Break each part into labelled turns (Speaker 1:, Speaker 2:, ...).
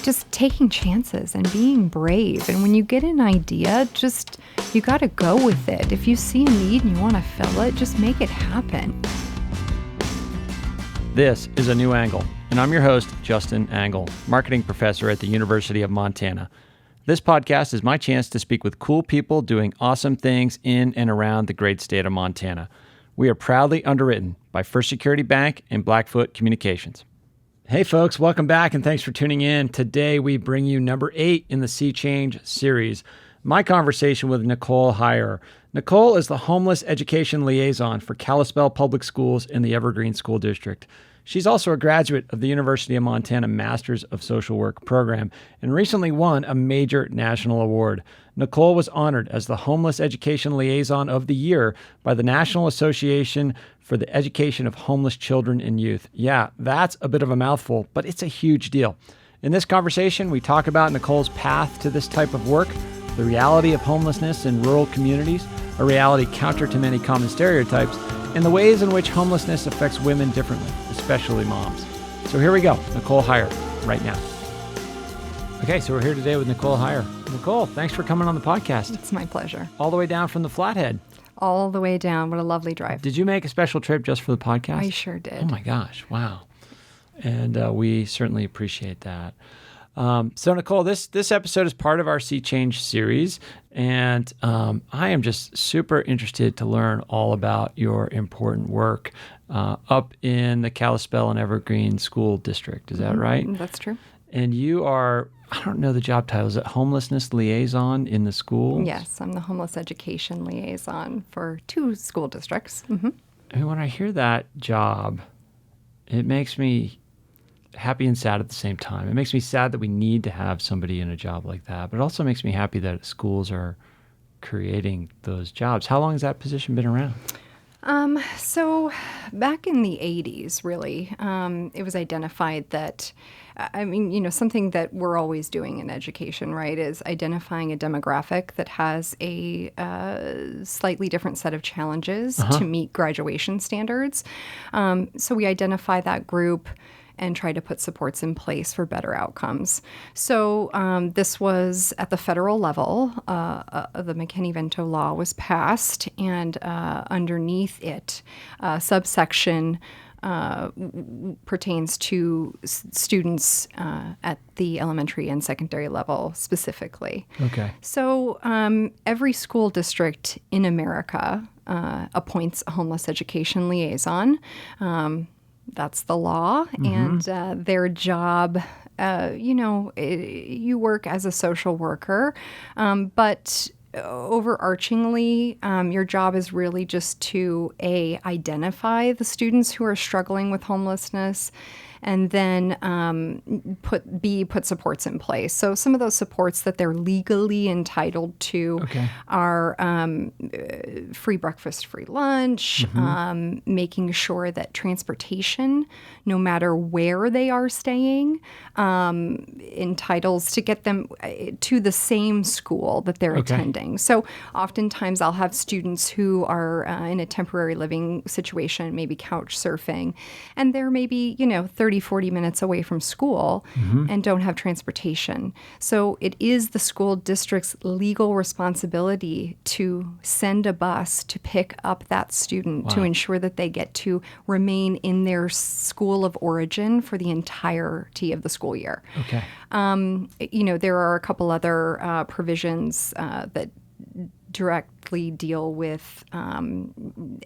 Speaker 1: just taking chances and being brave. And when you get an idea, you got to go with it. If you see a need and you want to fill it, just make it happen.
Speaker 2: This is A New Angle, and I'm your host, Justin Angle, marketing professor at the University of Montana. This podcast is my chance to speak with cool people doing awesome things in and around the great state of Montana. We are proudly underwritten by First Security Bank and Blackfoot Communications. Hey folks, welcome back and thanks for tuning in. Today we bring you number 8 in the Sea Change series, my conversation with Nichole Heyer. Nichole is the Homeless Education Liaison for Kalispell Public Schools in the Evergreen School District. She's also a graduate of the University of Montana Masters of Social Work program and recently won a major national award. Nichole was honored as the Homeless Education Liaison of the Year by the National Association for the Education of Homeless Children and Youth. Yeah, that's a bit of a mouthful, but it's a huge deal. In this conversation, we talk about Nichole's path to this type of work, the reality of homelessness in rural communities, a reality counter to many common stereotypes, and the ways in which homelessness affects women differently, especially moms. So here we go, Nichole Heyer, right now. Okay, so we're here today with Nichole Heyer. Nichole, thanks for coming on the podcast.
Speaker 1: It's my pleasure.
Speaker 2: All the way down from the Flathead.
Speaker 1: All the way down. What a lovely drive.
Speaker 2: Did you make a special trip just for the podcast?
Speaker 1: I sure did.
Speaker 2: Oh my gosh, wow. And we certainly appreciate that. So Nichole, this episode is part of our Sea Change series, and I am just super interested to learn all about your important work up in the Kalispell and Evergreen School District. Is that right?
Speaker 1: That's true.
Speaker 2: And you are, I don't know the job title, is it Homelessness Liaison in the schools?
Speaker 1: Yes, I'm the Homeless Education Liaison for 2 school districts. Mm-hmm.
Speaker 2: And when I hear that job, it makes me happy and sad at the same time. It makes me sad that we need to have somebody in a job like that, but it also makes me happy that schools are creating those jobs. How long has that position been around?
Speaker 1: So back in the 80s, really, it was identified that, something that we're always doing in education, right, is identifying a demographic that has a slightly different set of challenges to meet graduation standards. So we identify that group and try to put supports in place for better outcomes. So this was at the federal level. The McKinney-Vento law was passed, and underneath it, subsection pertains to students at the elementary and secondary level specifically.
Speaker 2: Okay.
Speaker 1: So every school district in America appoints a homeless education liaison. That's the law, and their job, you work as a social worker, but overarchingly, your job is really just to, identify the students who are struggling with homelessness, and then put supports in place. So some of those supports that they're legally entitled to are free breakfast, free lunch, making sure that transportation, no matter where they are staying, entitles to get them to the same school that they're attending. So oftentimes I'll have students who are in a temporary living situation, maybe couch surfing, and they're maybe, 40 minutes away from school and don't have transportation. So it is the school district's legal responsibility to send a bus to pick up that student to ensure that they get to remain in their school of origin for the entirety of the school year.
Speaker 2: Okay.
Speaker 1: There are a couple other provisions that directly deal with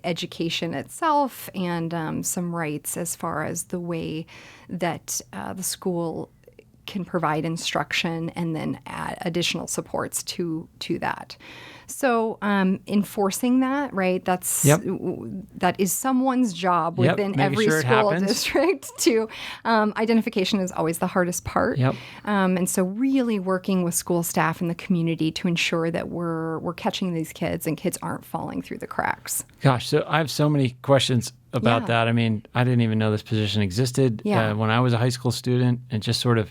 Speaker 1: education itself and some rights as far as the way that the school can provide instruction and then add additional supports to that. So enforcing that, right, that is someone's job within every school district to identification is always the hardest part. And so really working with school staff and the community to ensure that we're catching these kids and kids aren't falling through the cracks.
Speaker 2: Gosh, so I have so many questions about that. I mean, I didn't even know this position existed when I was a high school student. It just sort of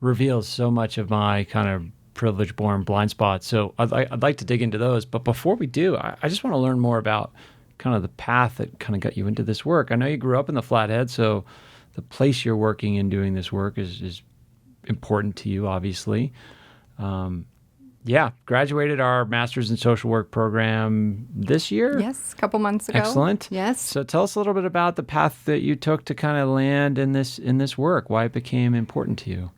Speaker 2: reveals so much of my kind of privilege-born blind spots. So I'd like to dig into those. But before we do, I just want to learn more about kind of the path that kind of got you into this work. I know you grew up in the Flathead, so the place you're working and doing this work is important to you, obviously. Graduated our Master's in Social Work program this year.
Speaker 1: Yes, a couple months ago.
Speaker 2: Excellent.
Speaker 1: Yes.
Speaker 2: So tell us a little bit about the path that you took to kind of land in this work, why it became important to you.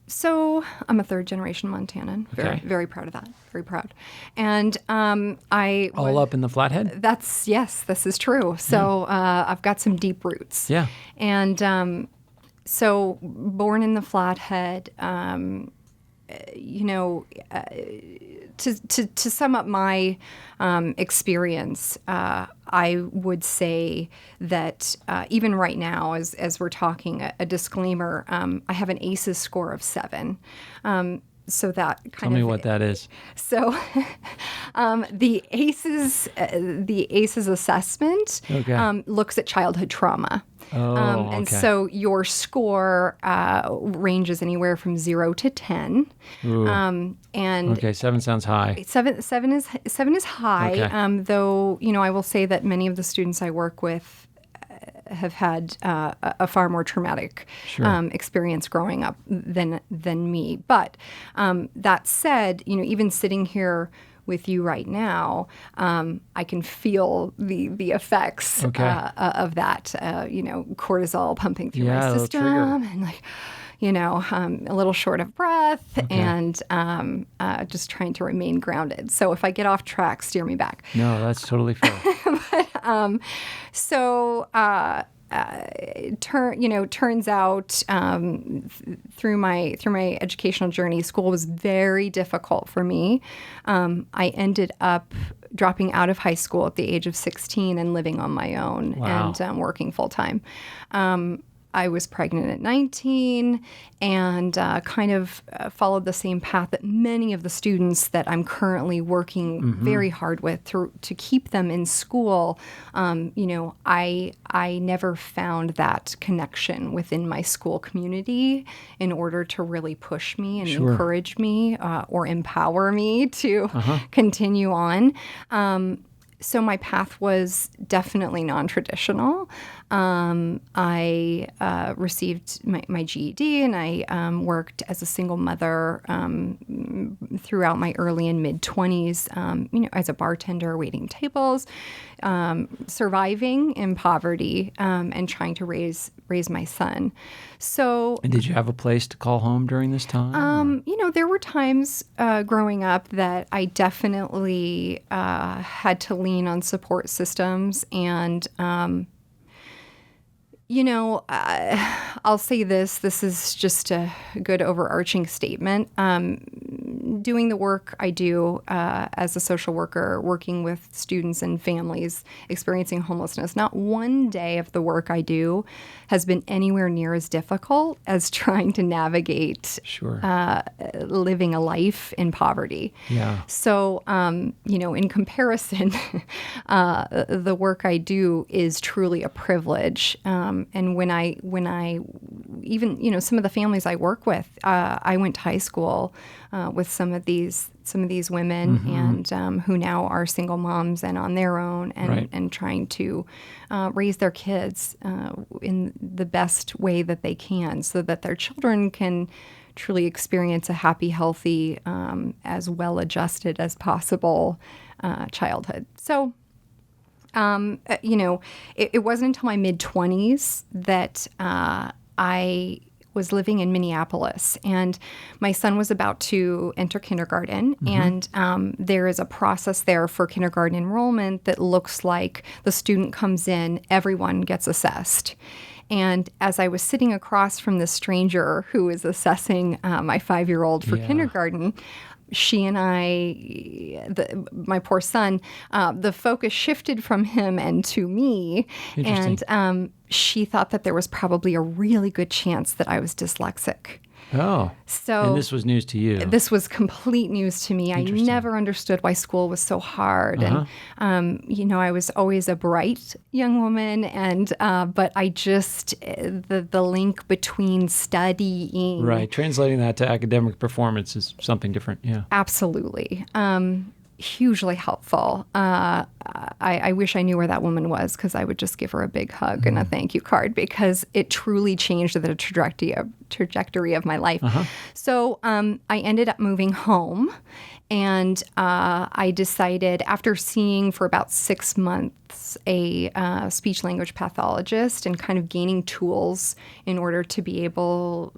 Speaker 1: So I'm a third generation Montanan.
Speaker 2: Okay.
Speaker 1: Very proud of that. Very proud. And
Speaker 2: All up in the Flathead?
Speaker 1: Yes, this is true. So I've got some deep roots.
Speaker 2: Yeah.
Speaker 1: And so born in the Flathead, to sum up my experience, I would say that even right now, as we're talking, a disclaimer, I have an ACEs score of 7. So that kind
Speaker 2: Tell me what that is.
Speaker 1: So the ACEs assessment looks at childhood trauma. And so your score ranges anywhere from 0 to 10. And
Speaker 2: 7 sounds high.
Speaker 1: Seven is high.
Speaker 2: Okay.
Speaker 1: Though I will say that many of the students I work with have had a far more traumatic experience growing up than me. But that said, even sitting here with you right now, I can feel the effects of that. Cortisol pumping through my system, and a little short of breath, and just trying to remain grounded. So if I get off track, steer me back.
Speaker 2: No, that's totally fair.
Speaker 1: Turns out through my educational journey, school was very difficult for me. I ended up dropping out of high school at the age of 16 and living on my own.
Speaker 2: Wow.
Speaker 1: And working full time. I was pregnant at 19 and kind of followed the same path that many of the students that I'm currently working very hard with to keep them in school. I never found that connection within my school community in order to really push me and encourage me or empower me to continue on. So my path was definitely non-traditional. I received my GED, and I worked as a single mother throughout my early and mid-20s, as a bartender, waiting tables, surviving in poverty, and trying to raise my son. So,
Speaker 2: and did you have a place to call home during this time?
Speaker 1: There were times growing up that I definitely had to lean on support systems. And, I'll say this is just a good overarching statement. Doing the work I do as a social worker, working with students and families experiencing homelessness, not one day of the work I do has been anywhere near as difficult as trying to navigate living a life in poverty. Yeah. So, in comparison, the work I do is truly a privilege. And when I even, some of the families I work with, I went to high school with some of these women and who now are single moms and on their own and trying to raise their kids in the best way that they can so that their children can truly experience a happy, healthy, as well-adjusted as possible childhood. So, it wasn't until my mid-20s that I was living in Minneapolis, and my son was about to enter kindergarten, and there is a process there for kindergarten enrollment that looks like the student comes in, everyone gets assessed. And as I was sitting across from this stranger who was assessing my 5-year-old for kindergarten, she and my poor son, the focus shifted from him and to me. And she thought that there was probably a really good chance that I was dyslexic.
Speaker 2: Oh.
Speaker 1: So,
Speaker 2: and this was news to you.
Speaker 1: This was complete news to me. I never understood why school was so hard. And, I was always a bright young woman. And, but I just, the link between studying.
Speaker 2: Right. Translating that to academic performance is something different. Yeah.
Speaker 1: Absolutely. hugely helpful. I wish I knew where that woman was, because I would just give her a big hug and a thank you card, because it truly changed the trajectory of my life. So I ended up moving home, and I decided, after seeing for about 6 months a speech language pathologist and kind of gaining tools in order to be able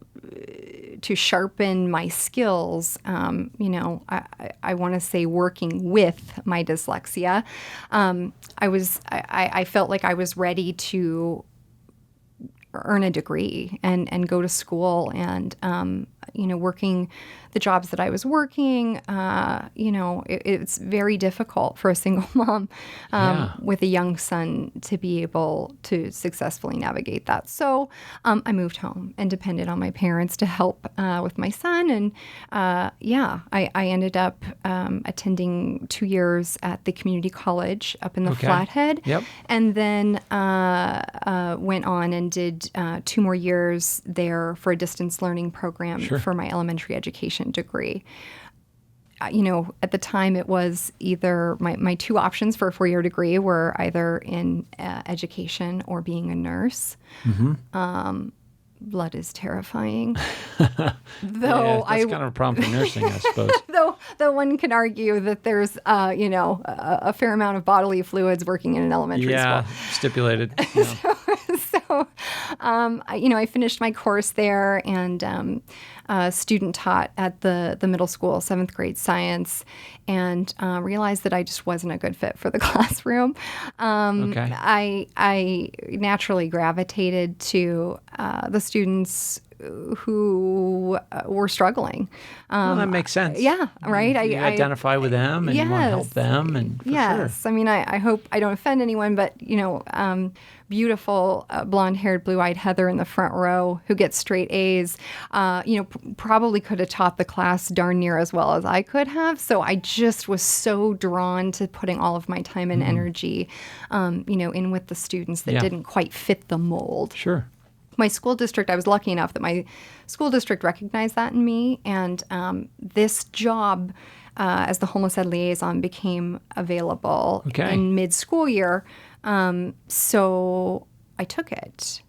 Speaker 1: to sharpen my skills, I want to say working with my dyslexia, I felt like I was ready to earn a degree and go to school, and working the jobs that I was working, it's very difficult for a single mom with a young son to be able to successfully navigate that. So I moved home and depended on my parents to help with my son. And I ended up attending 2 years at the community college up in the Flathead.
Speaker 2: Yep.
Speaker 1: And then went on and did 2 more years there for a distance learning program for my elementary education degree. At the time, it was either my 2 options for a 4-year degree were either in education or being a nurse. Blood is terrifying. Though
Speaker 2: that's kind of a problem for nursing, I suppose.
Speaker 1: Though one can argue that there's a fair amount of bodily fluids working in an elementary school.
Speaker 2: Stipulated.
Speaker 1: So, I finished my course there and student taught at the middle school, 7th grade science, and realized that I just wasn't a good fit for the classroom. I naturally gravitated to the students who were struggling.
Speaker 2: Well, that makes sense.
Speaker 1: Yeah, right.
Speaker 2: You identify with them and you want to help them. And
Speaker 1: yes. I mean, I hope I don't offend anyone, but, beautiful blonde-haired, blue-eyed Heather in the front row who gets straight A's, probably could have taught the class darn near as well as I could have. So I just was so drawn to putting all of my time and energy, in with the students that didn't quite fit the mold.
Speaker 2: Sure.
Speaker 1: My school district, I was lucky enough that my school district recognized that in me, and this job as the Homeless Ed Liaison became available in mid-school year, so I took it.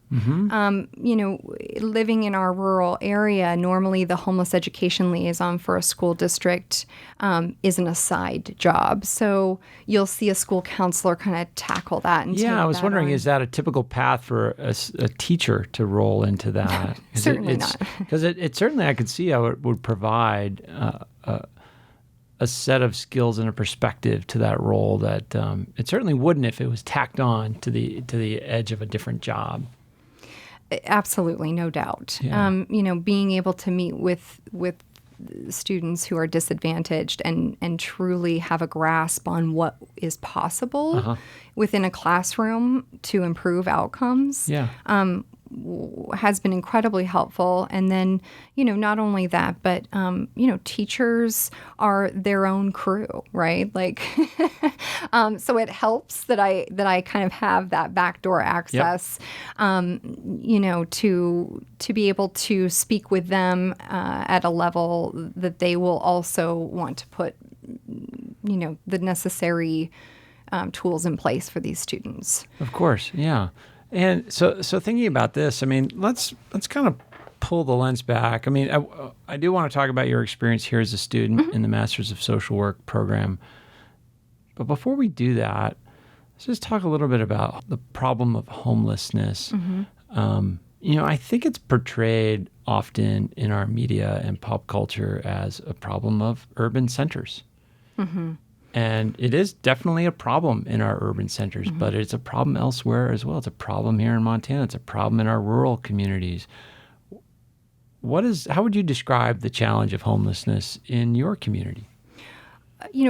Speaker 1: Living in our rural area, normally the Homeless Education Liaison for a school district isn't a side job. So you'll see a school counselor kind of tackle that. And
Speaker 2: I was wondering, is that a typical path for a teacher to roll into that?
Speaker 1: Certainly not.
Speaker 2: Because it certainly, I could see how it would provide a set of skills and a perspective to that role that it certainly wouldn't if it was tacked on to the edge of a different job.
Speaker 1: Absolutely, no doubt.
Speaker 2: Yeah.
Speaker 1: Being able to meet with students who are disadvantaged and truly have a grasp on what is possible within a classroom to improve outcomes has been incredibly helpful. And then, not only that, but, teachers are their own crew, right? Like, so it helps that I kind of have that backdoor access, to be able to speak with them at a level that they will also want to put, the necessary tools in place for these students.
Speaker 2: Of course, yeah. And so thinking about this, I mean, let's kind of pull the lens back. I mean, I do want to talk about your experience here as a student in the Masters of Social Work program. But before we do that, let's just talk a little bit about the problem of homelessness. I think it's portrayed often in our media and pop culture as a problem of urban centers. And it is definitely a problem in our urban centers, but it's a problem elsewhere as well. It's a problem here in Montana. It's a problem in our rural communities. How would you describe the challenge of homelessness in your community?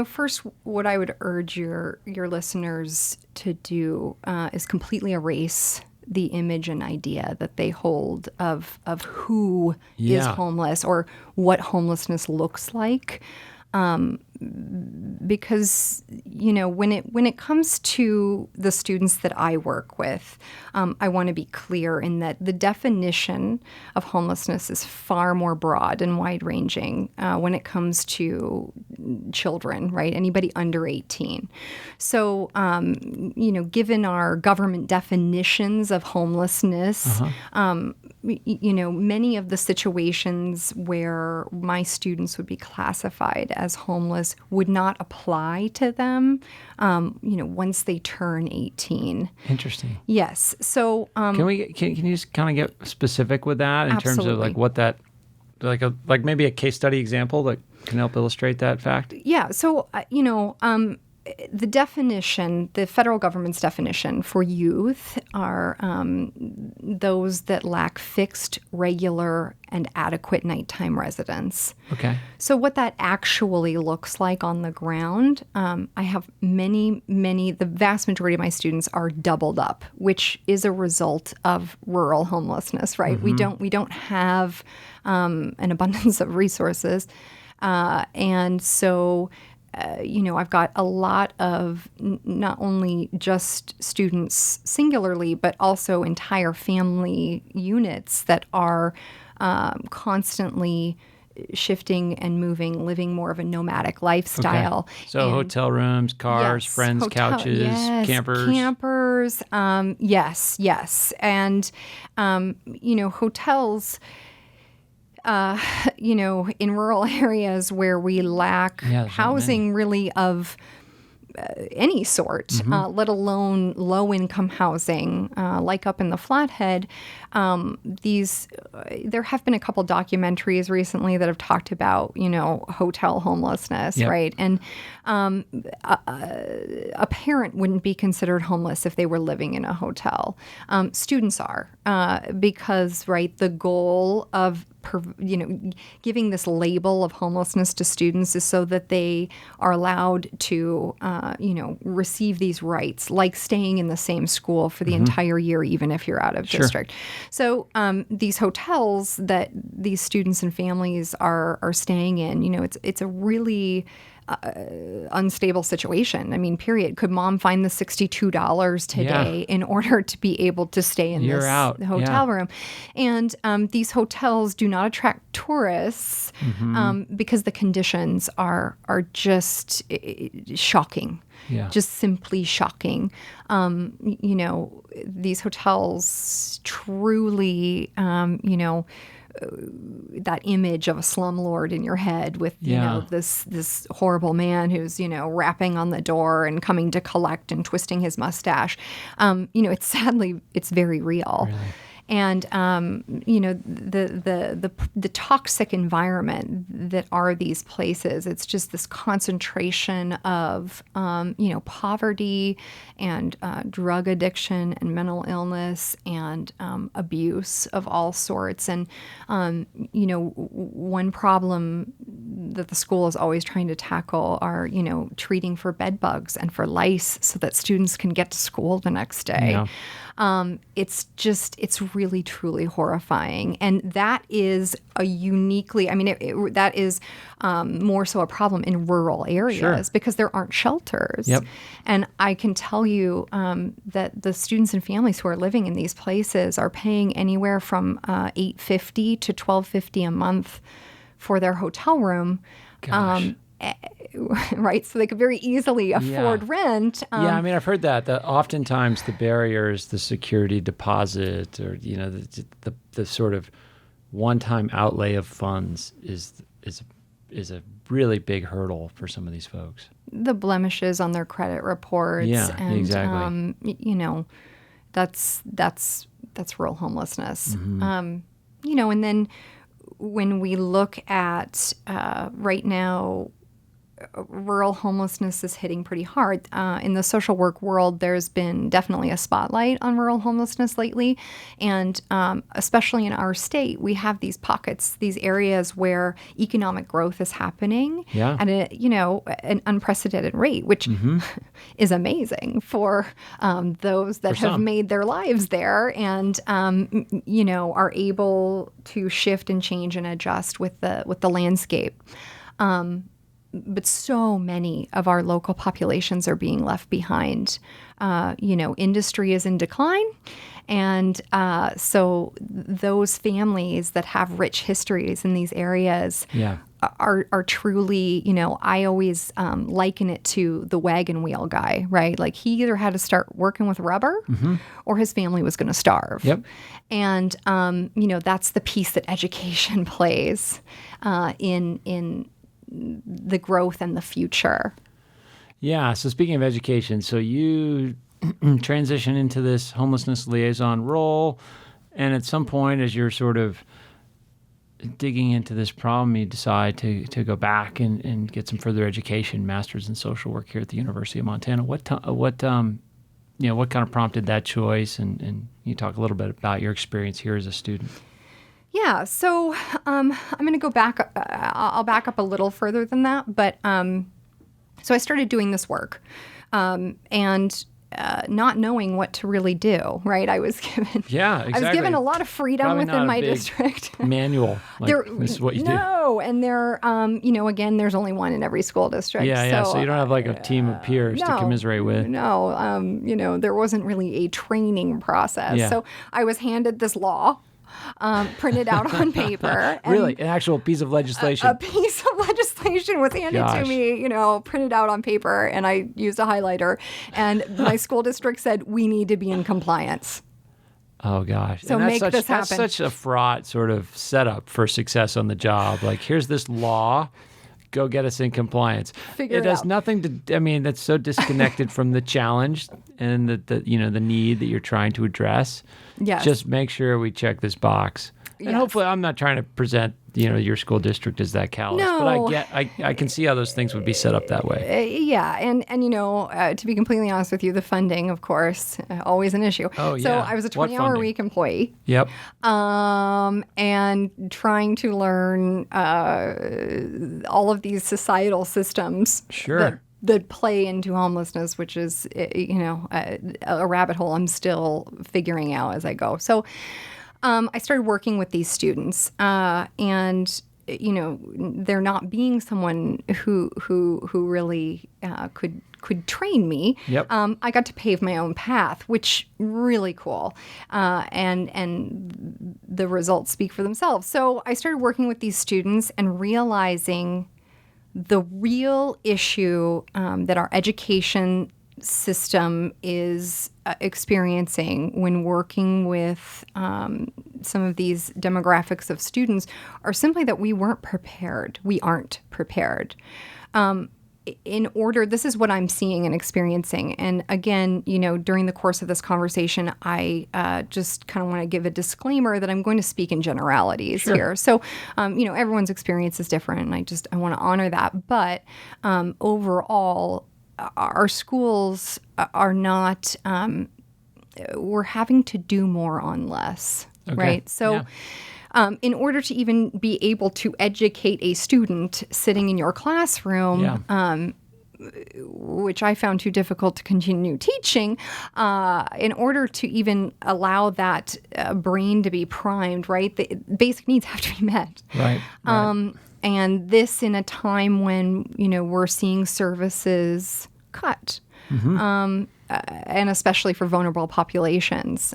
Speaker 1: First, what I would urge your listeners to do is completely erase the image and idea that they hold of who is homeless or what homelessness looks like. because, when it comes to the students that I work with, I want to be clear in that the definition of homelessness is far more broad and wide-ranging when it comes to children, right? Anybody under 18. So, given our government definitions of homelessness, many of the situations where my students would be classified as homeless would not apply to them, once they turn 18.
Speaker 2: Interesting.
Speaker 1: Yes. So,
Speaker 2: can you just kind of get specific with that in terms of like what that, like maybe a case study example that can help illustrate that fact?
Speaker 1: Yeah. So, the definition, the federal government's definition for youth are those that lack fixed, regular, and adequate nighttime residence.
Speaker 2: Okay.
Speaker 1: So what that actually looks like on the ground, I have many, the vast majority of my students are doubled up, which is a result of rural homelessness, right?
Speaker 2: Mm-hmm.
Speaker 1: We don't have an abundance of resources. And so I've got a lot of not only just students singularly, but also entire family units that are constantly shifting and moving, living more of a nomadic lifestyle.
Speaker 2: Okay. So hotel rooms, cars, friends, couches, campers.
Speaker 1: Yes. And, hotels... in rural areas where we lack housing really of any sort, let alone low-income housing, like up in the Flathead. There have been a couple documentaries recently that have talked about, hotel homelessness, right? And a parent wouldn't be considered homeless if they were living in a hotel. Students are, because, right, the goal of giving this label of homelessness to students is so that they are allowed to, receive these rights, like staying in the same school for the entire year, even if you're out of district. So these hotels that these students and families are staying in, it's a really unstable situation. I mean, period. Could mom find the $62 today in order to be able to stay in this hotel room? And these hotels do not attract tourists because the conditions are just shocking.
Speaker 2: Yeah.
Speaker 1: Just simply shocking. These hotels truly, that image of a slumlord in your head with, this horrible man who's, rapping on the door and coming to collect and twisting his mustache. It's very real.
Speaker 2: Really?
Speaker 1: And, the toxic environment that are these places, it's just this concentration of, poverty and drug addiction and mental illness and abuse of all sorts. And, one problem that the school is always trying to tackle are, treating for bed bugs and for lice so that students can get to school the next day.
Speaker 2: Yeah.
Speaker 1: It's really, truly horrifying. And that is a uniquely, that is more so a problem in rural areas because there aren't shelters.
Speaker 2: Yep.
Speaker 1: And I can tell you that the students and families who are living in these places are paying anywhere from $850 to $1,250 a month for their hotel room.
Speaker 2: Gosh.
Speaker 1: Right, so they could very easily afford rent.
Speaker 2: I've heard that oftentimes the barrier is the security deposit, or the sort of one-time outlay of funds is a really big hurdle for some of these folks. The
Speaker 1: blemishes on their credit reports, and
Speaker 2: exactly.
Speaker 1: That's rural homelessness.
Speaker 2: Mm-hmm.
Speaker 1: And then when we look at right now, rural homelessness is hitting pretty hard. In the social work world, there's been definitely a spotlight on rural homelessness lately. And especially in our state, we have these pockets, these areas where economic growth is happening at an unprecedented rate, which is amazing for those that have made their lives there and, are able to shift and change and adjust with the landscape. but so many of our local populations are being left behind. Industry is in decline. And so those families that have rich histories in these areas are truly, I always liken it to the wagon wheel guy, right? Like he either had to start working with rubber or his family was going to starve.
Speaker 2: Yep.
Speaker 1: And, that's the piece that education plays in the growth and the future.
Speaker 2: Yeah. So speaking of education, so you transition into this homelessness liaison role, and at some point as you're sort of digging into this problem, you decide to go back and get some further education, master's in social work here at the University of Montana. What kind of prompted that choice, and you talk a little bit about your experience here as a student?
Speaker 1: Yeah, so I'm going to go back. I'll back up a little further than that, but so I started doing this work, and not knowing what to really do. Right, I was given.
Speaker 2: Yeah, exactly.
Speaker 1: I was given a lot of freedom
Speaker 2: Probably
Speaker 1: within my district.
Speaker 2: Manual. This is what you do.
Speaker 1: No, and there, again, there's only one in every school district.
Speaker 2: Yeah. So you don't have like a team of peers to commiserate with.
Speaker 1: No, there wasn't really a training process.
Speaker 2: Yeah.
Speaker 1: So I was handed this law. Printed out on paper.
Speaker 2: Really? An actual piece of legislation?
Speaker 1: A piece of legislation was handed to me, printed out on paper, and I used a highlighter. And my school district said, we need to be in compliance.
Speaker 2: Oh, gosh.
Speaker 1: So make this happen.
Speaker 2: That's such a fraught sort of setup for success on the job. Like, here's this law. Go get us in compliance.
Speaker 1: It
Speaker 2: has
Speaker 1: out.
Speaker 2: Nothing to, that's so disconnected from the challenge and the need that you're trying to address.
Speaker 1: Yes.
Speaker 2: Just make sure we check this box. And hopefully I'm not trying to present, your school district as that callous.
Speaker 1: No.
Speaker 2: But I can see how those things would be set up that way.
Speaker 1: Yeah. And to be completely honest with you, the funding, of course, always an issue.
Speaker 2: Oh, yeah.
Speaker 1: So I was a 20-hour week employee.
Speaker 2: Yep.
Speaker 1: And trying to learn all of these societal systems.
Speaker 2: Sure.
Speaker 1: That play into homelessness, which is, a rabbit hole I'm still figuring out as I go. So I started working with these students, and there not being someone who really could train me.
Speaker 2: Yep.
Speaker 1: I got to pave my own path, which really cool, and the results speak for themselves. So I started working with these students and realizing the real issue that our education system is experiencing when working with some of these demographics of students are simply that we weren't prepared. We aren't prepared. This is what I'm seeing and experiencing. And again, during the course of this conversation, I just kind of want to give a disclaimer that I'm going to speak in generalities here. So, everyone's experience is different, and I want to honor that. But overall, our schools are not, we're having to do more on less, right? So in order to even be able to educate a student sitting in your classroom, which I found too difficult to continue teaching, in order to even allow that brain to be primed, right? The basic needs have to be met.
Speaker 2: Right.
Speaker 1: And this in a time when, we're seeing services cut. Mm-hmm. And especially for vulnerable populations.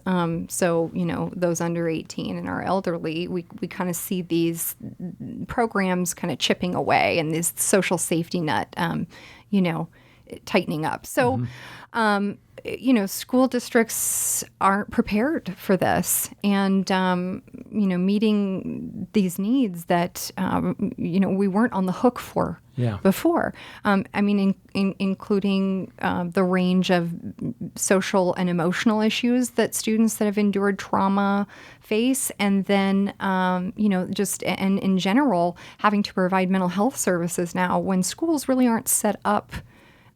Speaker 1: So, those under 18 and our elderly, we kind of see these programs kind of chipping away and this social safety net, tightening up. So, school districts aren't prepared for this. And, meeting these needs that, we weren't on the hook for before. Including the range of social and emotional issues that students that have endured trauma face. And then, and in general, having to provide mental health services now when schools really aren't set up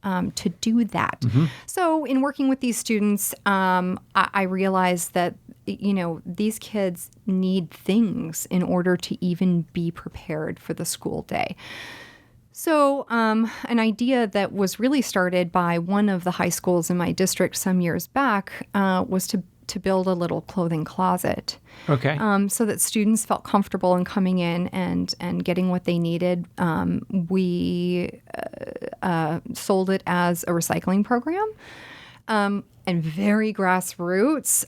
Speaker 1: to do that. Mm-hmm. So in working with these students, I realized that, these kids need things in order to even be prepared for the school day. So an idea that was really started by one of the high schools in my district some years back was to to build a little clothing closet.
Speaker 2: Okay.
Speaker 1: So that students felt comfortable in coming in and getting what they needed. We sold it as a recycling program. And very grassroots,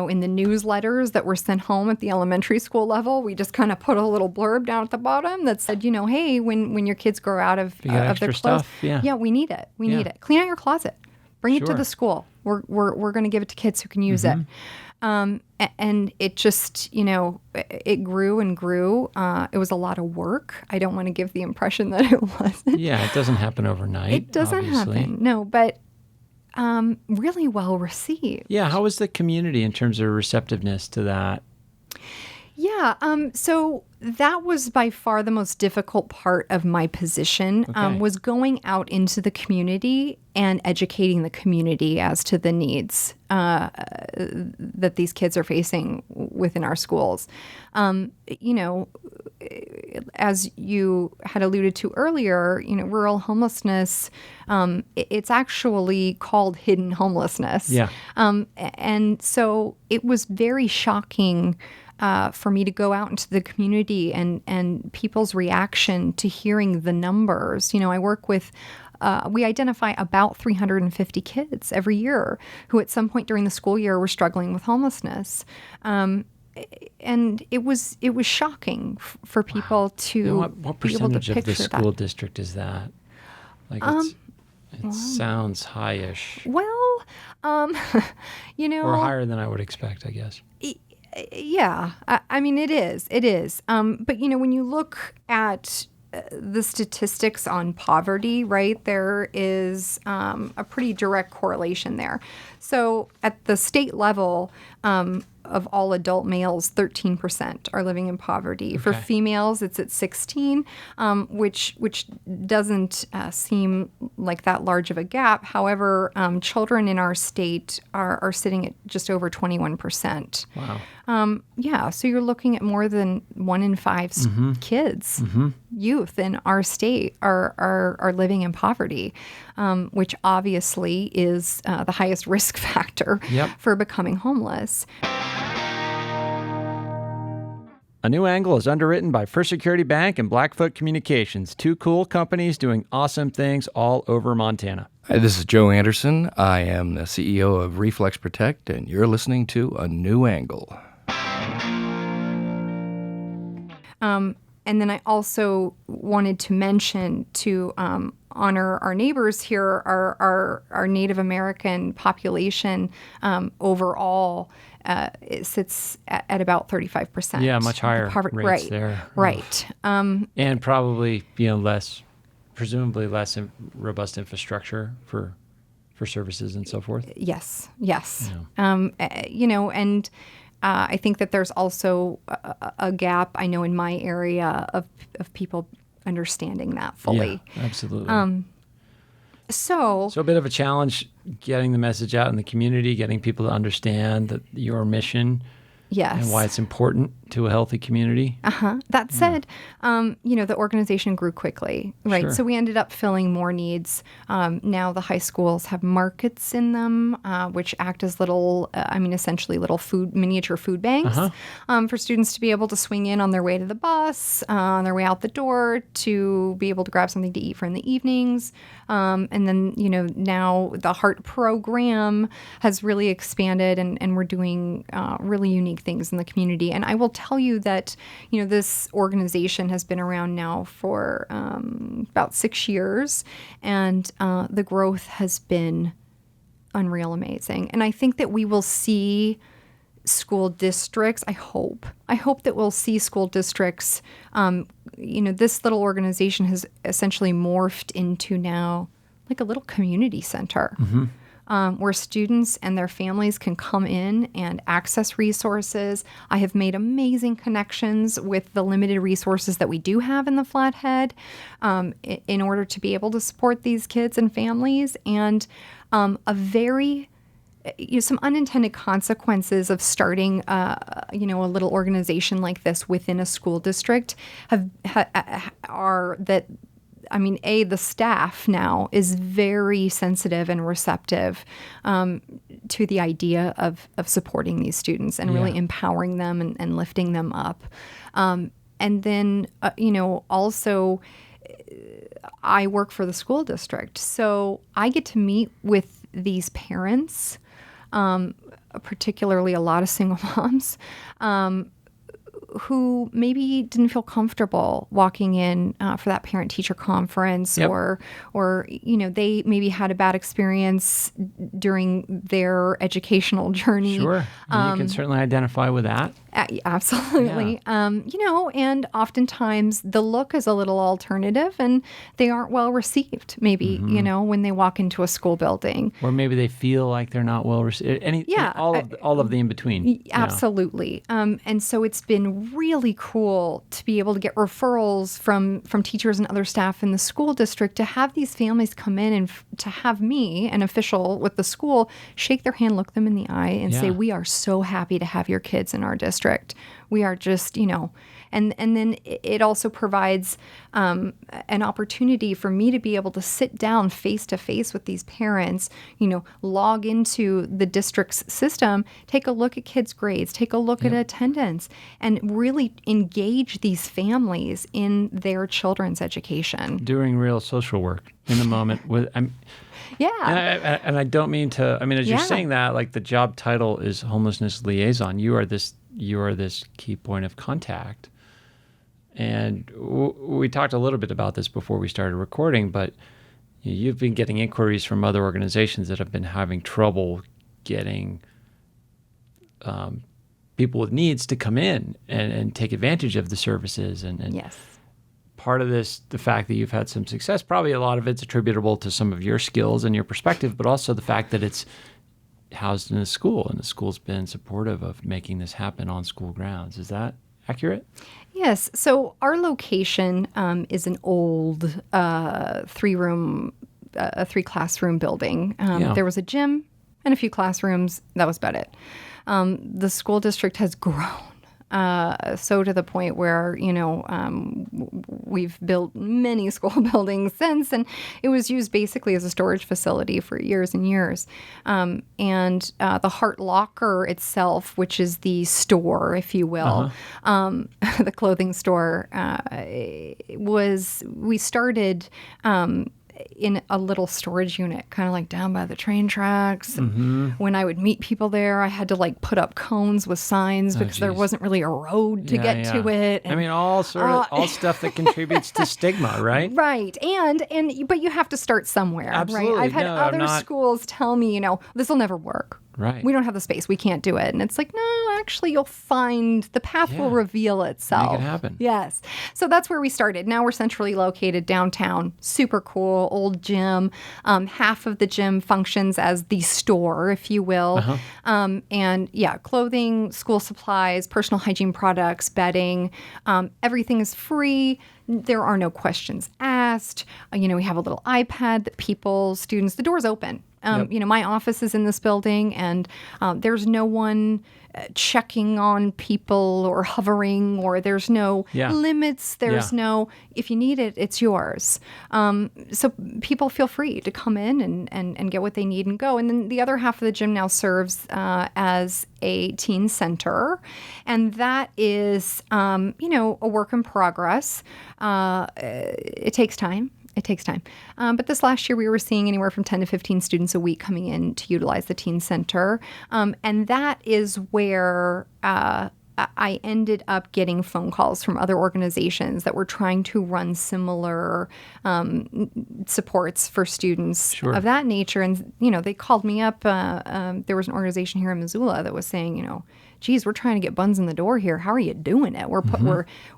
Speaker 1: in the newsletters that were sent home at the elementary school level, we just kind of put a little blurb down at the bottom that said, hey, when your kids grow out of their
Speaker 2: extra
Speaker 1: clothes,
Speaker 2: stuff, yeah.
Speaker 1: we need it. We need it. Clean out your closet. Bring it to
Speaker 2: Sure.
Speaker 1: the school. We're going to give it to kids who can use it. And it just, it grew and grew. It was a lot of work. I don't want to give the impression that it wasn't.
Speaker 2: Yeah, it doesn't happen overnight.
Speaker 1: It doesn't
Speaker 2: obviously.
Speaker 1: happen. No, but really well received.
Speaker 2: Yeah, how was the community in terms of receptiveness to that?
Speaker 1: Yeah, so that was by far the most difficult part of my position,
Speaker 2: Okay.
Speaker 1: was going out into the community and educating the community as to the needs that these kids are facing within our schools. As you had alluded to earlier, rural homelessness, it's actually called hidden homelessness.
Speaker 2: Yeah.
Speaker 1: And so it was very shocking for me to go out into the community and people's reaction to hearing the numbers. I work with, we identify about 350 kids every year who at some point during the school year were struggling with homelessness. And it was For people to
Speaker 2: And what
Speaker 1: be able to
Speaker 2: percentage of
Speaker 1: picture
Speaker 2: the school
Speaker 1: that.
Speaker 2: district is that? Like it sounds high-ish.
Speaker 1: Well,
Speaker 2: Or higher than I would expect, I guess.
Speaker 1: Yeah, I mean, it is. But, when you look at the statistics on poverty, right, there is a pretty direct correlation there. So at the state level, of all adult males, 13% are living in poverty. For
Speaker 2: Okay.
Speaker 1: females, it's at 16, which doesn't seem like that large of a gap. However, children in our state are sitting at just over 21%.
Speaker 2: Wow.
Speaker 1: Yeah, so you're looking at more than 1 in 5 kids, youth in our state are living in poverty, which obviously is the highest risk factor
Speaker 2: Yep.
Speaker 1: for becoming homeless.
Speaker 2: A New Angle is underwritten by First Security Bank and Blackfoot Communications, two cool companies doing awesome things all over Montana.
Speaker 3: Hi, this is Joe Anderson. I am the CEO of Reflex Protect, and you're listening to A New Angle.
Speaker 1: And then I also wanted to mention to honor our neighbors here, our Native American population overall it sits at about 35%.
Speaker 2: Yeah, much higher rates
Speaker 1: right,
Speaker 2: there.
Speaker 1: Right.
Speaker 2: And probably, presumably less robust infrastructure for services and so forth.
Speaker 1: Yes. And I think that there's also a gap, I know, in my area of people understanding that fully.
Speaker 2: Yeah, absolutely.
Speaker 1: So
Speaker 2: a bit of a challenge getting the message out in the community, getting people to understand your mission
Speaker 1: yes.
Speaker 2: and why it's important to a healthy community.
Speaker 1: That said, the organization grew quickly, right?
Speaker 2: Sure.
Speaker 1: So we ended up filling more needs. Now the high schools have markets in them, which act as essentially little miniature food banks for students to be able to swing in on their way to the bus, on their way out the door, to be able to grab something to eat for in the evenings. And then, now the Heart program has really expanded and we're doing really unique things in the community. And I will tell you that, this organization has been around now for about 6 years, and the growth has been unreal amazing. And I think that we will see school districts, I hope that we'll see school districts, this little organization has essentially morphed into now like a little community center. Where students and their families can come in and access resources. I have made amazing connections with the limited resources that we do have in the Flathead in order to be able to support these kids and families. And some unintended consequences of starting, a little organization like this within a school district are that the staff now is very sensitive and receptive to the idea of supporting these students and really empowering them and lifting them up. And then, also I work for the school district. So I get to meet with these parents, particularly a lot of single moms, who maybe didn't feel comfortable walking in for that parent-teacher conference, or they maybe had a bad experience during their educational journey.
Speaker 2: Sure, and you can certainly identify with that.
Speaker 1: Absolutely. And oftentimes the look is a little alternative, and they aren't well received. Maybe when they walk into a school building,
Speaker 2: or maybe they feel like they're not well received. All of the in between.
Speaker 1: Absolutely. And so it's been really cool to be able to get referrals from teachers and other staff in the school district to have these families come in and to have me, an official with the school, shake their hand, look them in the eye, and say, "We are so happy to have your kids in our district. We are just, and then it also provides an opportunity for me to be able to sit down face to face with these parents, log into the district's system, take a look at kids' grades, take a look at attendance, and really engage these families in their children's education. Doing
Speaker 2: real social work in the moment with. And I don't mean to. As you're saying that, like the job title is homelessness liaison. You are this key point of contact. And we talked a little bit about this before we started recording, but you've been getting inquiries from other organizations that have been having trouble getting people with needs to come in and take advantage of the services. And
Speaker 1: yes.
Speaker 2: Part of this, the fact that you've had some success, probably a lot of it's attributable to some of your skills and your perspective, but also the fact that it's housed in a school, and the school's been supportive of making this happen on school grounds. Is that accurate?
Speaker 1: Yes. So our location is an old three-classroom building. There was a gym and a few classrooms. That was about it. The school district has grown. So to the point where, we've built many school buildings since, and it was used basically as a storage facility for years and years. And the Heart Locker itself, which is the store, if you will, the clothing store, we started in a little storage unit, kind of like down by the train tracks. And when I would meet people there, I had to put up cones with signs because there wasn't really a road to get to it. And,
Speaker 2: all stuff that contributes to stigma, right?
Speaker 1: Right. But you have to start somewhere,
Speaker 2: Absolutely.
Speaker 1: right? I've had other schools tell me, this will never work.
Speaker 2: Right.
Speaker 1: We don't have the space. We can't do it. And it's like, no, actually, you'll find the path will reveal itself.
Speaker 2: Make it happen.
Speaker 1: Yes. So that's where we started. Now we're centrally located downtown. Super cool. Old gym. Half of the gym functions as the store, if you will. Clothing, school supplies, personal hygiene products, bedding. Everything is free. There are no questions asked. We have a little iPad that students, the door's open. My office is in this building, and there's no one checking on people or hovering, or there's no limits. There's no, if you need it, it's yours. So people feel free to come in and get what they need and go. And then the other half of the gym now serves as a teen center, and that is, a work in progress. It takes time. But this last year, we were seeing anywhere from 10 to 15 students a week coming in to utilize the teen center. And that is where I ended up getting phone calls from other organizations that were trying to run similar supports for students of that nature. And, they called me up. There was an organization here in Missoula that was saying, geez, we're trying to get buns in the door here. How are you doing it?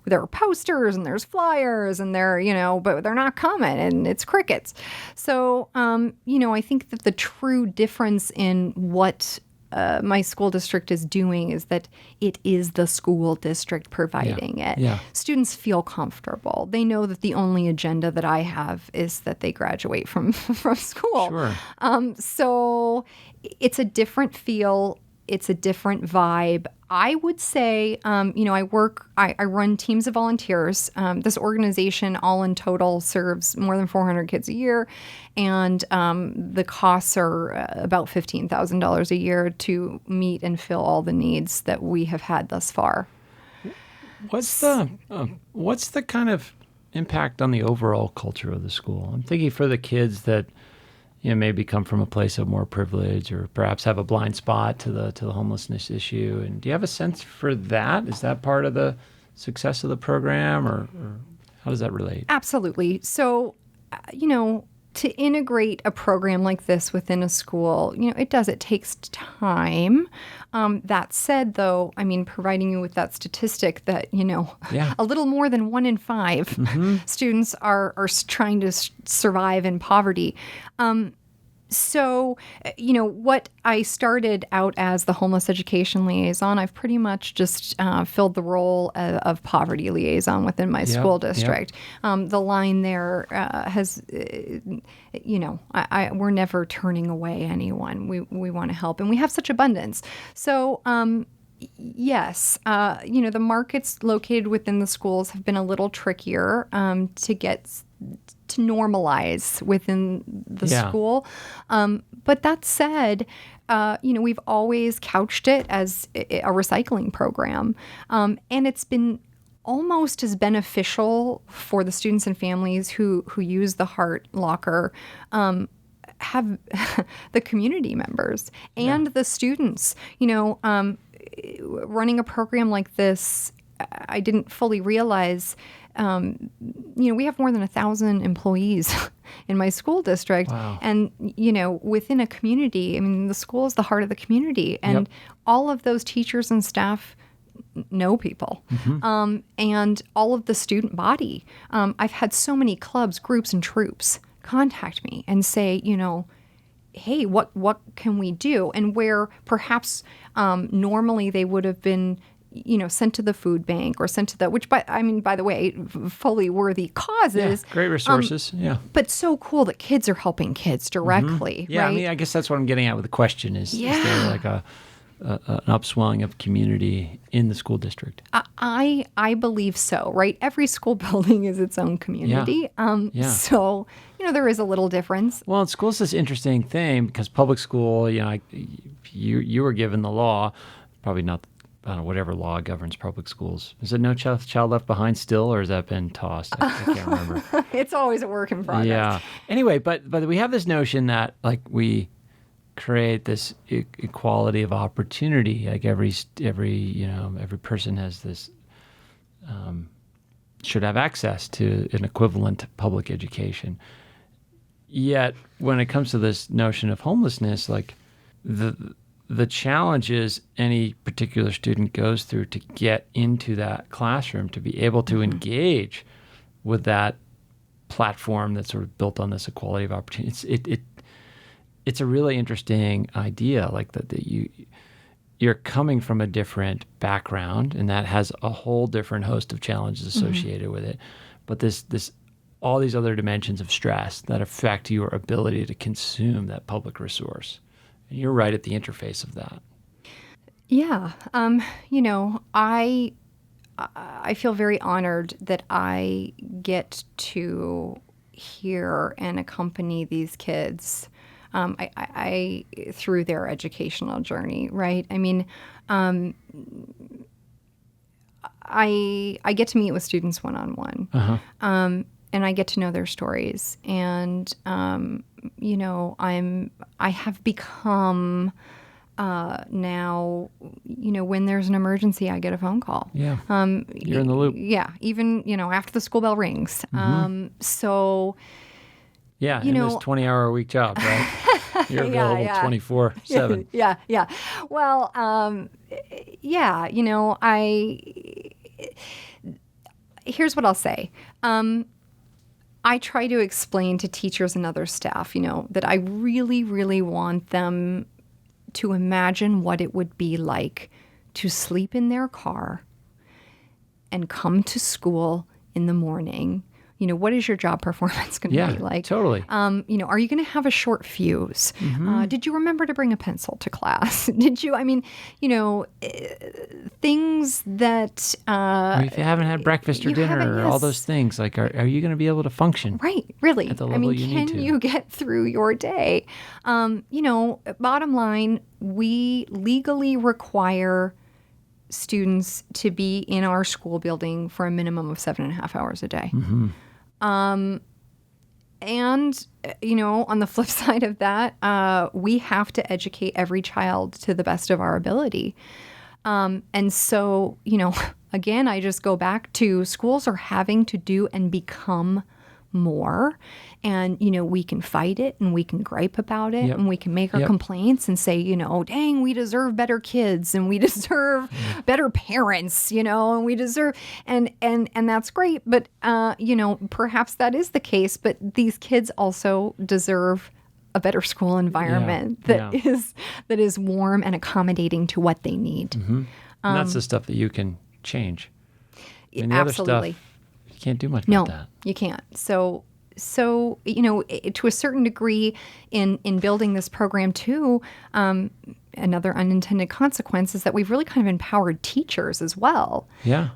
Speaker 1: There are posters and there's flyers and but they're not coming, and it's crickets. So, I think that the true difference in what my school district is doing is that it is the school district providing it. Yeah. Students feel comfortable. They know that the only agenda that I have is that they graduate from school.
Speaker 2: Sure.
Speaker 1: So it's a different feel It's a different vibe. I would say, I run teams of volunteers. This organization, all in total, serves more than 400 kids a year, and the costs are about $15,000 a year to meet and fill all the needs that we have had thus far.
Speaker 2: What's the kind of impact on the overall culture of the school? I'm thinking for the kids that maybe come from a place of more privilege, or perhaps have a blind spot to the homelessness issue. And do you have a sense for that? Is that part of the success of the program, or how does that relate?
Speaker 1: Absolutely. So, to integrate a program like this within a school, it takes time. That said, though, providing you with that statistic that, a little more than 1 in 5 students are trying to survive in poverty. So, what I started out as the Homeless Education Liaison, I've pretty much just filled the role of poverty liaison within my school district. The line there has, we're never turning away anyone. We want to help, and we have such abundance. So, yes, the markets located within the schools have been a little trickier to get to normalize within the school. But that said, we've always couched it as a recycling program. And it's been almost as beneficial for the students and families who use the Heart Locker, have the community members and the students. Running a program like this, I didn't fully realize we have more than 1,000 employees in my school district.
Speaker 2: Wow.
Speaker 1: And, within a community, the school is the heart of the community. And all of those teachers and staff know people. And all of the student body. I've had so many clubs, groups, and troops contact me and say, hey, what can we do? And where perhaps normally they would have been sent to the food bank or sent to the, which by the way, fully worthy causes.
Speaker 2: Yeah, great resources.
Speaker 1: But so cool that kids are helping kids directly.
Speaker 2: Yeah,
Speaker 1: right?
Speaker 2: I guess that's what I'm getting at with the question is there like an upswelling of community in the school district?
Speaker 1: I believe so, right? Every school building is its own community. So, there is a little difference.
Speaker 2: Well, school's this interesting thing because public school, you were given the law, probably not, I don't know, whatever law governs public schools. Is it No Child Left Behind still, or has that been tossed? I can't remember.
Speaker 1: It's always a work in progress.
Speaker 2: Yeah. Anyway, but we have this notion that we create this equality of opportunity. Like every person has this should have access to an equivalent public education. Yet, when it comes to this notion of homelessness, like the challenges any particular student goes through to get into that classroom, to be able to engage with that platform that's sort of built on this equality of opportunity. It's a really interesting idea, like that you're coming from a different background, and that has a whole different host of challenges associated with it. But this all these other dimensions of stress that affect your ability to consume that public resource. And you're right at the interface of that.
Speaker 1: Yeah. I feel very honored that I get to hear and accompany these kids I through their educational journey, right? I get to meet with students one-on-one. And I get to know their stories. And, I have become now, when there's an emergency, I get a phone call.
Speaker 2: Yeah. You're in the loop.
Speaker 1: Yeah. Even, after the school bell rings. So.
Speaker 2: Yeah. In this 20-hour-a-week job, right? You're available 24/7.
Speaker 1: Yeah. Well, here's what I'll say. I try to explain to teachers and other staff, that I really, really want them to imagine what it would be like to sleep in their car and come to school in the morning, what is your job performance going to be like?
Speaker 2: Totally.
Speaker 1: Are you going to have a short fuse? Did you remember to bring a pencil to class? Did you? Things that
Speaker 2: If you haven't had breakfast or dinner or all those things, like, are you going to be able to function?
Speaker 1: Right, really.
Speaker 2: At the level you need to.
Speaker 1: Can you get through your day? Bottom line, we legally require students to be in our school building for a minimum of 7.5 hours a day. And, on the flip side of that, we have to educate every child to the best of our ability. And so, again, I just go back to schools are having to do and become more. And, we can fight it and we can gripe about it and we can make our complaints and say, dang, we deserve better kids and we deserve better parents, and we deserve, and that's great. But, perhaps that is the case, but these kids also deserve a better school environment that is warm and accommodating to what they need.
Speaker 2: And that's the stuff that you can change. And the
Speaker 1: absolutely.
Speaker 2: other stuff, you can't do much about that.
Speaker 1: No, you can't. So to a certain degree in building this program too, another unintended consequence is that we've really kind of empowered teachers as well.
Speaker 2: Yeah.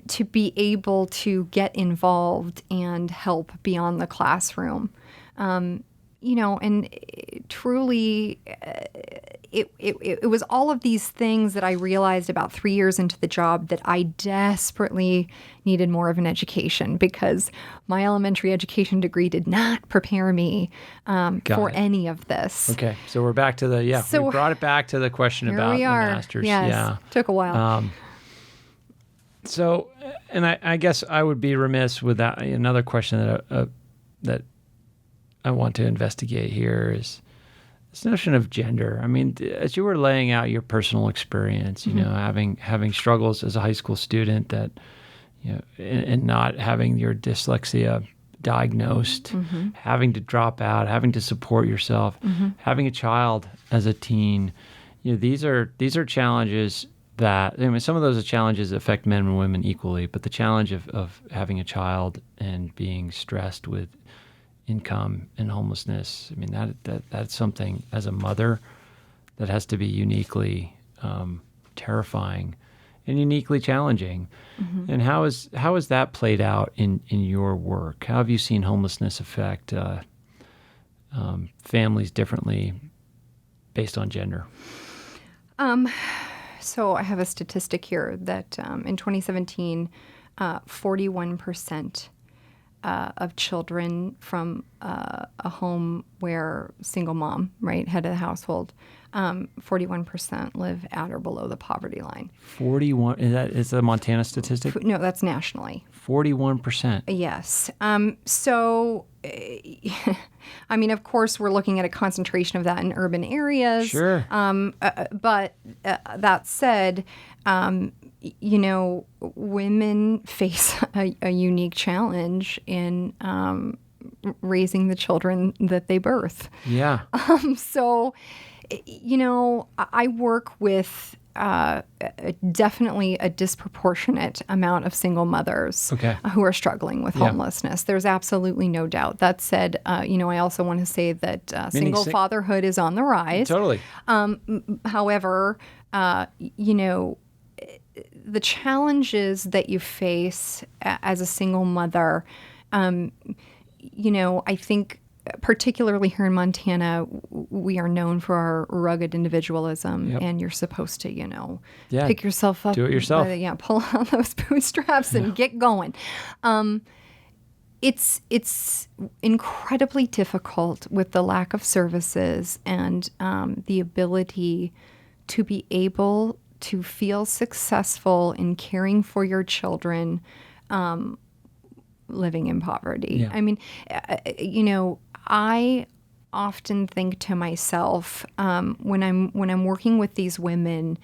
Speaker 1: To be able to get involved and help beyond the classroom. And truly, it was all of these things that I realized about 3 years into the job that I desperately needed more of an education, because my elementary education degree did not prepare me for any of this.
Speaker 2: Okay, so we're back to we brought it back to the question about the master's.
Speaker 1: Yes.
Speaker 2: Yeah,
Speaker 1: took a while.
Speaker 2: So, and I guess I would be remiss without another question that I want to investigate here is this notion of gender. I mean, as you were laying out your personal experience, having struggles as a high school student that, and not having your dyslexia diagnosed, having to drop out, having to support yourself, having a child as a teen, these are challenges that, some of those challenges affect men and women equally, but the challenge of having a child and being stressed with income and homelessness, that's something as a mother that has to be uniquely terrifying and uniquely challenging. And how is that played out in your work? How have you seen homelessness affect families differently based on gender?
Speaker 1: So I have a statistic here that in 2017, 41% of children from a home where single mom, head of the household, 41% live at or below the poverty line.
Speaker 2: 41, is that a Montana statistic?
Speaker 1: No, that's nationally.
Speaker 2: 41%.
Speaker 1: Yes. So, of course, we're looking at a concentration of that in urban areas.
Speaker 2: Sure.
Speaker 1: But that said, women face a unique challenge in raising the children that they birth.
Speaker 2: Yeah.
Speaker 1: So, I work with definitely a disproportionate amount of single mothers who are struggling with homelessness. There's absolutely no doubt. That said, I also want to say that single fatherhood is on the rise.
Speaker 2: Totally.
Speaker 1: However, the challenges that you face as a single mother, I think particularly here in Montana, we are known for our rugged individualism, and you're supposed to, pick yourself up.
Speaker 2: Do it yourself.
Speaker 1: Pull out those bootstraps and get going. It's incredibly difficult with the lack of services and the ability to be able to feel successful in caring for your children living in poverty.
Speaker 2: Yeah.
Speaker 1: I often think to myself when I'm working with these women,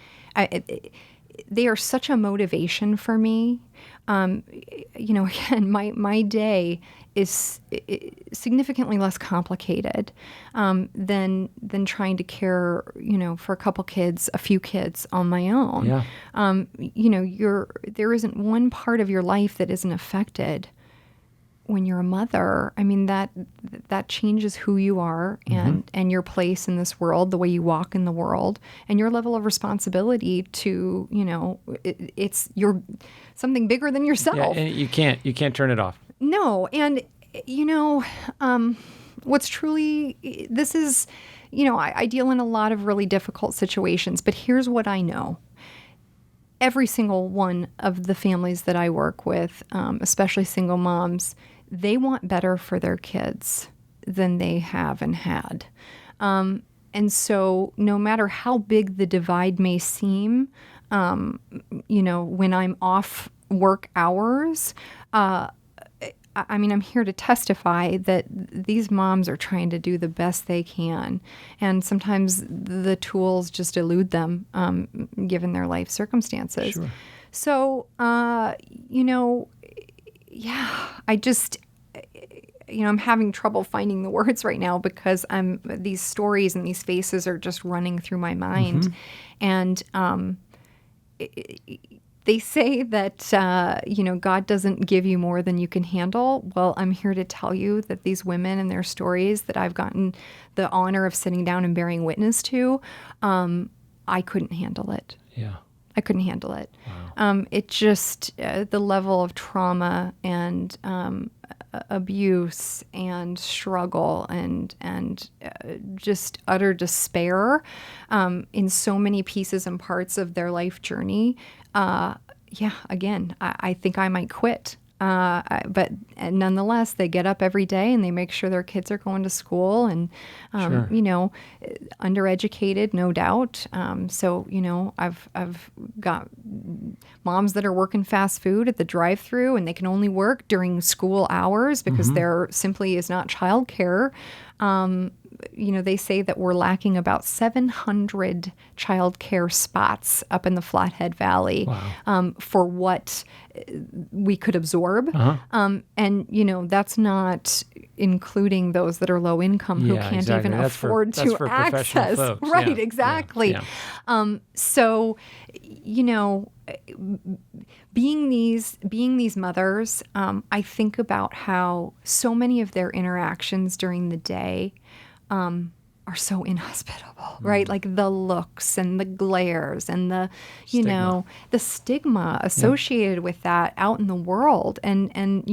Speaker 1: they are such a motivation for me. Again, my day is significantly less complicated than trying to care, for a few kids on my own.
Speaker 2: Yeah.
Speaker 1: There isn't one part of your life that isn't affected when you're a mother, I mean, that changes who you are and your place in this world, the way you walk in the world, and your level of responsibility to, it's you're something bigger than yourself.
Speaker 2: Yeah, and you can't turn it off.
Speaker 1: No, and what's truly, this is, I deal in a lot of really difficult situations, but here's what I know. Every single one of the families that I work with, especially single moms, they want better for their kids than they have and had. And so no matter how big the divide may seem, when I'm off work hours, I'm here to testify that these moms are trying to do the best they can. And sometimes the tools just elude them, given their life circumstances.
Speaker 2: Sure.
Speaker 1: So, I just, I'm having trouble finding the words right now because these stories and these faces are just running through my mind. And, they say that, God doesn't give you more than you can handle. Well, I'm here to tell you that these women and their stories that I've gotten the honor of sitting down and bearing witness to, I couldn't handle it.
Speaker 2: Yeah.
Speaker 1: I couldn't handle it.
Speaker 2: Wow.
Speaker 1: It just, the level of trauma and abuse and struggle and just utter despair in so many pieces and parts of their life journey. Again, I think I might quit. But nonetheless, they get up every day and they make sure their kids are going to school and,
Speaker 2: Sure.
Speaker 1: undereducated, no doubt. So, I've got moms that are working fast food at the drive-thru and they can only work during school hours because there simply is not childcare. They say that we're lacking about 700 child care spots up in the Flathead Valley.
Speaker 2: Wow.
Speaker 1: For what we could absorb. And, that's not including those that are low income who can't
Speaker 2: exactly.
Speaker 1: even
Speaker 2: That's
Speaker 1: afford
Speaker 2: that's
Speaker 1: to
Speaker 2: for professional
Speaker 1: access.
Speaker 2: folks.
Speaker 1: Right,
Speaker 2: Yeah.
Speaker 1: exactly.
Speaker 2: Yeah.
Speaker 1: So, being these mothers, I think about how so many of their interactions during the day are so inhospitable, right? Like the looks and the glares and the, the stigma associated with that out in the world. And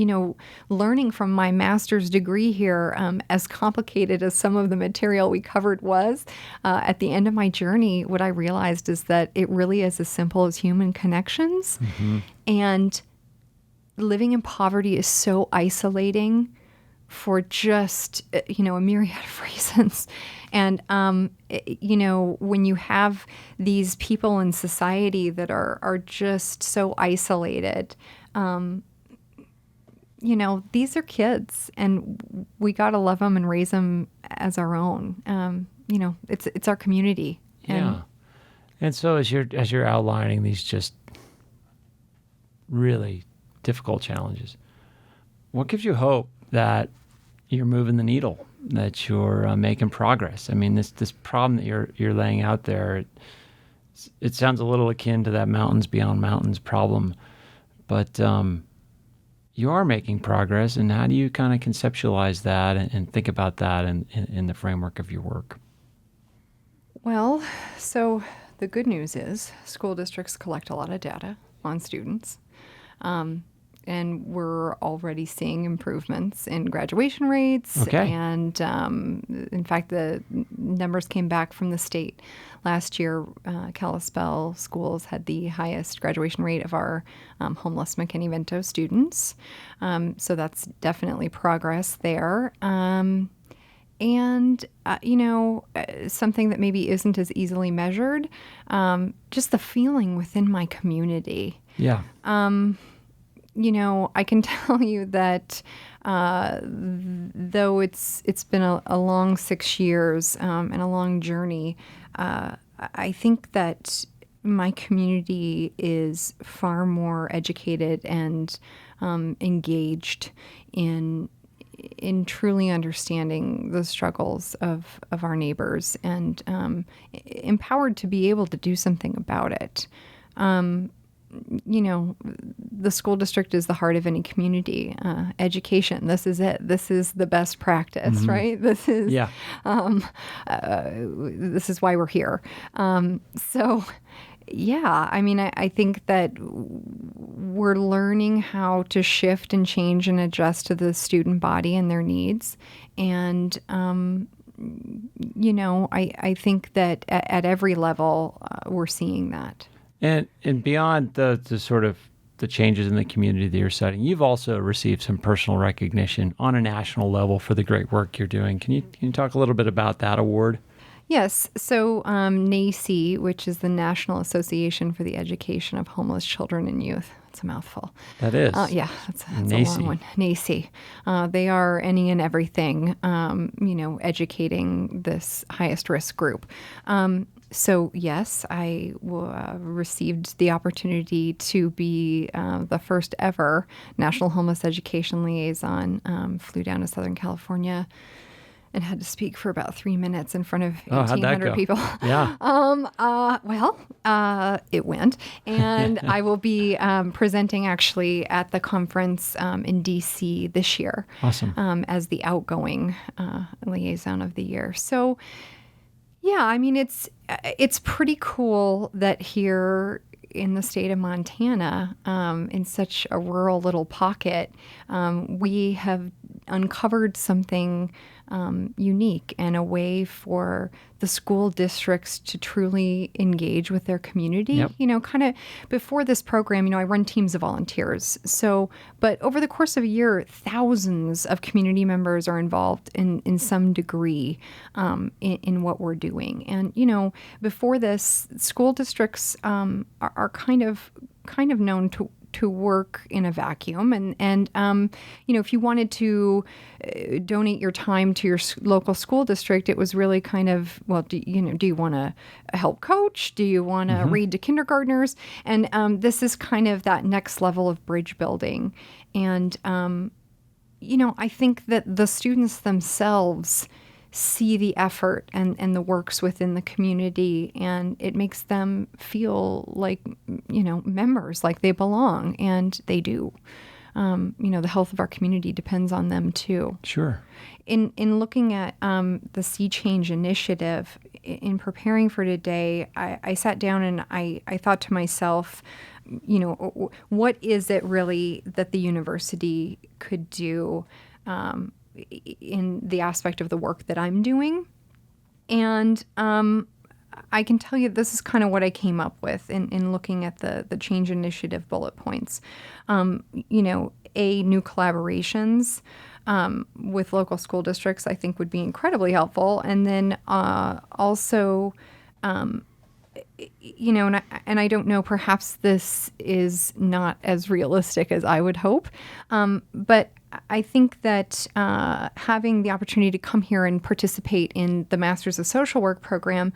Speaker 1: learning from my master's degree here, as complicated as some of the material we covered was, at the end of my journey, what I realized is that it really is as simple as human connections. And living in poverty is so isolating for just, a myriad of reasons. And, when you have these people in society that are just so isolated, these are kids and we got to love them and raise them as our own. It's our community.
Speaker 2: And so as you're outlining these just really difficult challenges, what gives you hope that you're moving the needle, that you're making progress? I mean, this problem that you're laying out there, it sounds a little akin to that mountains beyond mountains problem, but you are making progress. And how do you kind of conceptualize that and think about that in the framework of your work?
Speaker 1: Well, so the good news is school districts collect a lot of data on students. And we're already seeing improvements in graduation rates.
Speaker 2: Okay.
Speaker 1: And in fact, the numbers came back from the state. Last year, Kalispell schools had the highest graduation rate of our homeless McKinney-Vento students. So that's definitely progress there. And, something that maybe isn't as easily measured, just the feeling within my community.
Speaker 2: Yeah.
Speaker 1: I can tell you that though it's been a long 6 years and a long journey, I think that my community is far more educated and engaged in truly understanding the struggles of our neighbors and empowered to be able to do something about it. the school district is the heart of any community. Education, this is it. This is the best practice, right? This is this is why we're here. I think that we're learning how to shift and change and adjust to the student body and their needs. And, I think that at every level, we're seeing that.
Speaker 2: And beyond the sort of the changes in the community that you're citing, you've also received some personal recognition on a national level for the great work you're doing. Can you talk a little bit about that award?
Speaker 1: Yes. So NAEYC, which is the National Association for the Education of Homeless Children and Youth. It's a mouthful.
Speaker 2: That is.
Speaker 1: That's a long one. NAEYC. They are any and everything, educating this highest risk group. So yes, I received the opportunity to be the first ever National Homeless Education Liaison. Flew down to Southern California and had to speak for about 3 minutes in front of 1,800 people.
Speaker 2: Yeah.
Speaker 1: It went. And I will be presenting actually at the conference in D.C. this year.
Speaker 2: Awesome.
Speaker 1: As the outgoing liaison of the year. So, it's pretty cool that here in the state of Montana, in such a rural little pocket, we have uncovered something unique and a way for the school districts to truly engage with their community.
Speaker 2: Yep.
Speaker 1: Kind of before this program, I run teams of volunteers. But over the course of a year, thousands of community members are involved in some degree in what we're doing. And, before this, school districts are kind of known to work in a vacuum. And if you wanted to donate your time to your local school district, it was really kind of, well, do you want to help coach? Do you want to read to kindergartners? And this is kind of that next level of bridge building. And, I think that the students themselves see the effort and the works within the community, and it makes them feel like, members, like they belong, and they do. The health of our community depends on them too.
Speaker 2: Sure.
Speaker 1: In looking at the Sea Change initiative, in preparing for today, I sat down and I thought to myself, what is it really that the university could do in the aspect of the work that I'm doing? And I can tell you this is kind of what I came up with in looking at the Change Initiative bullet points. New collaborations with local school districts I think would be incredibly helpful. And then also, and I don't know, perhaps this is not as realistic as I would hope, but I think that having the opportunity to come here and participate in the Masters of Social Work program,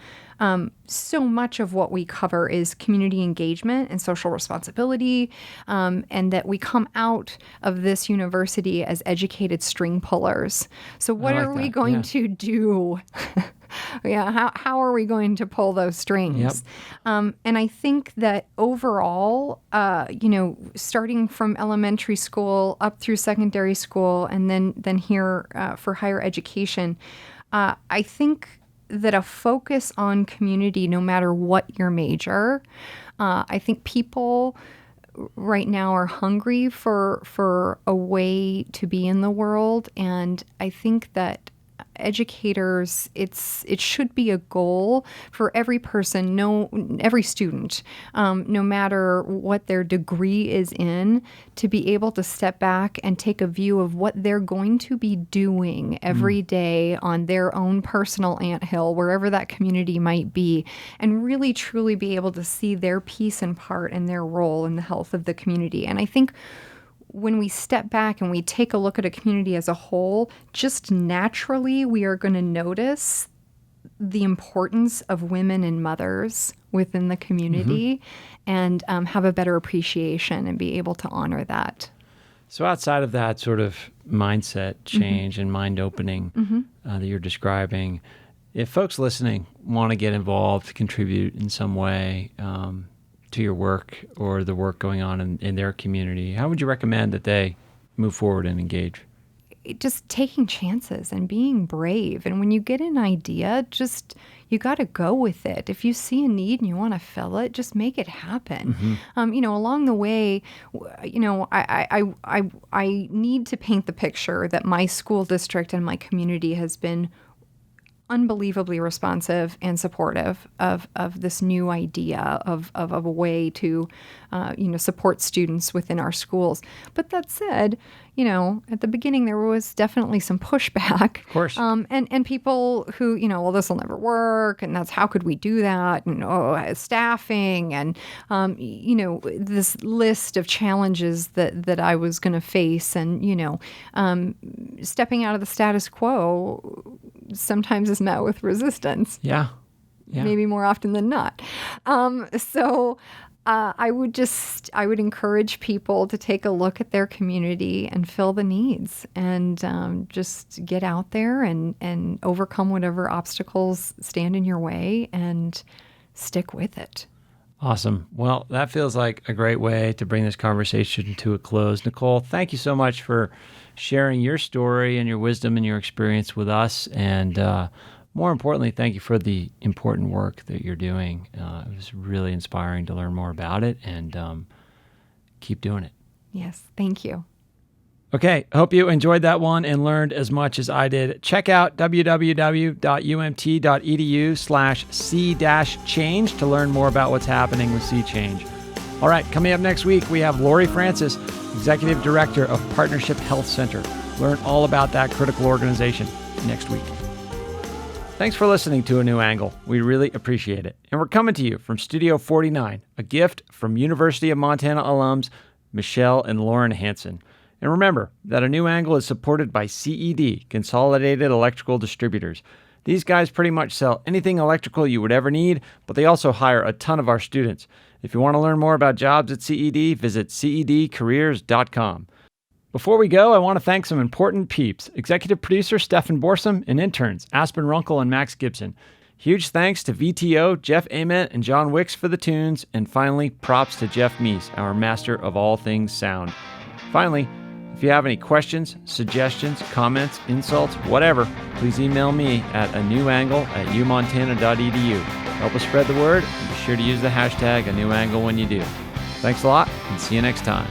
Speaker 1: so much of what we cover is community engagement and social responsibility, and that we come out of this university as educated string pullers. So what are we going to do? How are we going to pull those strings? Yep. And I think that overall, starting from elementary school up through secondary school and then here for higher education, I think that a focus on community, no matter what your major, I think people right now are hungry for a way to be in the world, and I think that educators, it should be a goal for every person, every student, no matter what their degree is in, to be able to step back and take a view of what they're going to be doing every day on their own personal anthill, wherever that community might be, and really truly be able to see their piece and part and their role in the health of the community. And I think when we step back and we take a look at a community as a whole, just naturally we are going to notice the importance of women and mothers within the community and have a better appreciation and be able to honor that.
Speaker 2: So outside of that sort of mindset change and mind opening that you're describing, if folks listening want to get involved, contribute in some way, to your work or the work going on in their community, how would you recommend that they move forward and engage?
Speaker 1: Just taking chances and being brave. And when you get an idea, you got to go with it. If you see a need and you want to fill it, just make it happen. Along the way, I need to paint the picture that my school district and my community has been unbelievably responsive and supportive of this new idea of a way to, support students within our schools. But that said, at the beginning there was definitely some pushback.
Speaker 2: Of course.
Speaker 1: And people who, well, this will never work, and how could we do that? And staffing, and this list of challenges that I was going to face, and stepping out of the status quo sometimes is met with resistance.
Speaker 2: Yeah.
Speaker 1: Maybe more often than not. I would encourage people to take a look at their community and fill the needs, and just get out there and overcome whatever obstacles stand in your way and stick with it.
Speaker 2: Awesome. Well, that feels like a great way to bring this conversation to a close. Nichole, thank you so much for sharing your story and your wisdom and your experience with us. And more importantly, thank you for the important work that you're doing. It was really inspiring to learn more about it, and keep doing it.
Speaker 1: Yes, thank you.
Speaker 2: Okay, hope you enjoyed that one and learned as much as I did. Check out www.umt.edu/C-change to learn more about what's happening with C Change. All right, coming up next week, we have Lori Francis, Executive Director of Partnership Health Center. Learn all about that critical organization next week. Thanks for listening to A New Angle. We really appreciate it. And we're coming to you from Studio 49, a gift from University of Montana alums Michelle and Lauren Hansen. And remember that A New Angle is supported by CED, Consolidated Electrical Distributors. These guys pretty much sell anything electrical you would ever need, but they also hire a ton of our students. If you want to learn more about jobs at CED, visit cedcareers.com. Before we go, I want to thank some important peeps: executive producer Stefan Borsum and interns Aspen Runkle and Max Gibson. Huge thanks to VTO, Jeff Ament, and John Wicks for the tunes. And finally, props to Jeff Meese, our master of all things sound. Finally, if you have any questions, suggestions, comments, insults, whatever, please email me at anewangle@umontana.edu. Help us spread the word, and be sure to use the hashtag #anewangle when you do. Thanks a lot, and see you next time.